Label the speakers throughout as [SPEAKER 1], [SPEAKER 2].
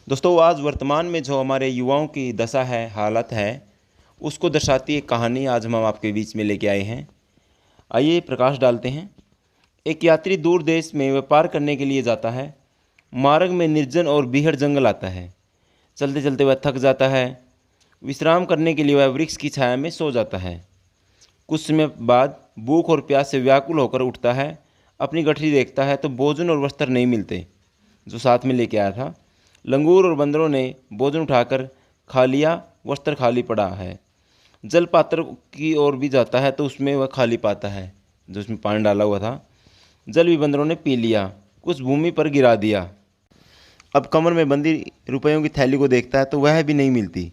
[SPEAKER 1] दोस्तों आज वर्तमान में जो हमारे युवाओं की दशा है, हालत है, उसको दर्शाती एक कहानी आज हम आपके बीच में लेके आए हैं। आइए प्रकाश डालते हैं। एक यात्री दूर देश में व्यापार करने के लिए जाता है। मार्ग में निर्जन और बीहड़ जंगल आता है। चलते चलते वह थक जाता है। विश्राम करने के लिए वह वृक्ष की छाया में सो जाता है। कुछ समय बाद भूख और प्यास से व्याकुल होकर उठता है। अपनी गठरी देखता है तो भोजन और वस्त्र नहीं मिलते जो साथ में लेके आया था। लंगूर और बंदरों ने भोजन उठाकर खा लिया, वस्त्र खाली पड़ा है। जल पात्र की ओर भी जाता है तो उसमें वह खाली पाता है जो उसमें पानी डाला हुआ था। जल भी बंदरों ने पी लिया, कुछ भूमि पर गिरा दिया। अब कमर में बंदी रुपयों की थैली को देखता है तो वह भी नहीं मिलती।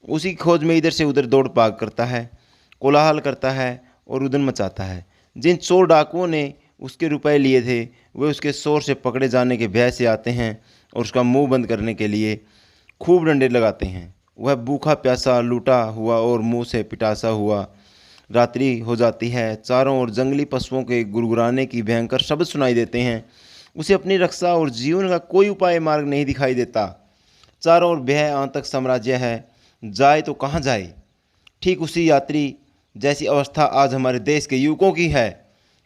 [SPEAKER 1] उसी की खोज में इधर से उधर दौड़ भाग करता है, कोलाहल करता है और रुदन मचाता है। जिन चोर डाकुओं ने उसके रुपए लिए थे वे उसके शोर से पकड़े जाने के भय से आते हैं और उसका मुंह बंद करने के लिए खूब डंडे लगाते हैं। वह भूखा प्यासा लूटा हुआ और मुंह से पिटासा हुआ। रात्रि हो जाती है। चारों ओर जंगली पशुओं के गुरगुराने की भयंकर शब्द सुनाई देते हैं। उसे अपनी रक्षा और जीवन का कोई उपाय मार्ग नहीं दिखाई देता। चारों ओर भय आतंक साम्राज्य है। जाए तो कहाँ जाए। ठीक उसी यात्री जैसी अवस्था आज हमारे देश के युवकों की है।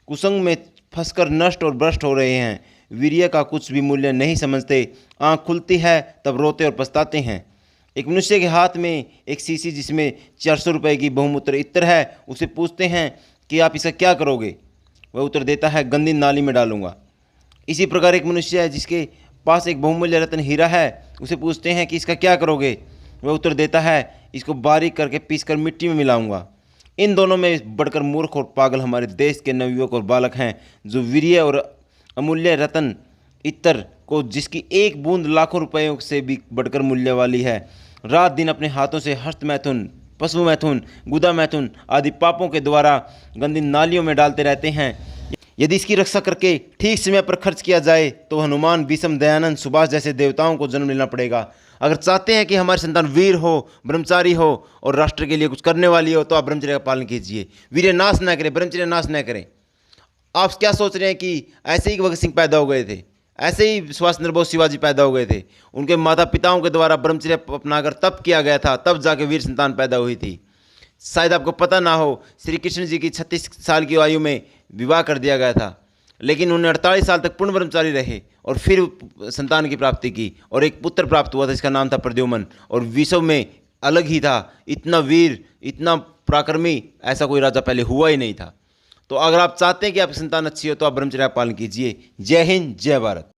[SPEAKER 1] कुसंग में फंसकर नष्ट और भ्रष्ट हो रहे हैं। वीर्य का कुछ भी मूल्य नहीं समझते। आँख खुलती है तब रोते और पछताते हैं। एक मनुष्य के हाथ में एक शीशी जिसमें 400 रुपये की बहुमूत्र इत्र है, उसे पूछते हैं कि आप इसका क्या करोगे। वह उत्तर देता है, गंदी नाली में डालूंगा। इसी प्रकार एक मनुष्य है जिसके पास एक बहुमूल्य रत्न हीरा है, उसे पूछते हैं कि इसका क्या करोगे। वह उत्तर देता है, इसको बारीक करके पीसकर मिट्टी में मिलाऊंगा। इन दोनों में बढ़कर मूर्ख और पागल हमारे देश के नवयुवक और बालक हैं जो वीर्य और अमूल्य रत्न इत्र को, जिसकी एक बूंद लाखों रुपयों से भी बढ़कर मूल्य वाली है, रात दिन अपने हाथों से हस्त मैथुन, पशु मैथुन, गुदा मैथुन आदि पापों के द्वारा गंदी नालियों में डालते रहते हैं। यदि इसकी रक्षा करके ठीक समय पर खर्च किया जाए तो हनुमान, भीष्म, दयानंद, सुभाष जैसे देवताओं को जन्म लेना पड़ेगा। अगर चाहते हैं कि हमारी संतान वीर हो, ब्रह्मचारी हो और राष्ट्र के लिए कुछ करने वाली हो तो आप ब्रह्मचर्य का पालन कीजिए। वीर्य नाश न करें, ब्रह्मचर्य नाश न करें। आप क्या सोच रहे हैं कि ऐसे ही भगत सिंह पैदा हो गए थे, ऐसे ही सुभाष चंद्र बोस, शिवाजी पैदा हो गए थे? उनके माता पिताओं के द्वारा ब्रह्मचर्य अपनाकर तप किया गया था, तब जाके वीर संतान पैदा हुई थी। शायद आपको पता ना हो, श्री कृष्ण जी की 36 साल की आयु में विवाह कर दिया गया था, लेकिन उन्हें 48 साल तक पूर्ण ब्रह्मचारी रहे और फिर संतान की प्राप्ति की और एक पुत्र प्राप्त हुआ था, इसका नाम था प्रद्युम्न। और विश्व में अलग ही था, इतना वीर, इतना पराक्रमी ऐसा कोई राजा पहले हुआ ही नहीं था। तो अगर आप चाहते हैं कि आपकी संतान अच्छी हो तो आप ब्रह्मचर्य का पालन कीजिए। जय हिंद, जय भारत।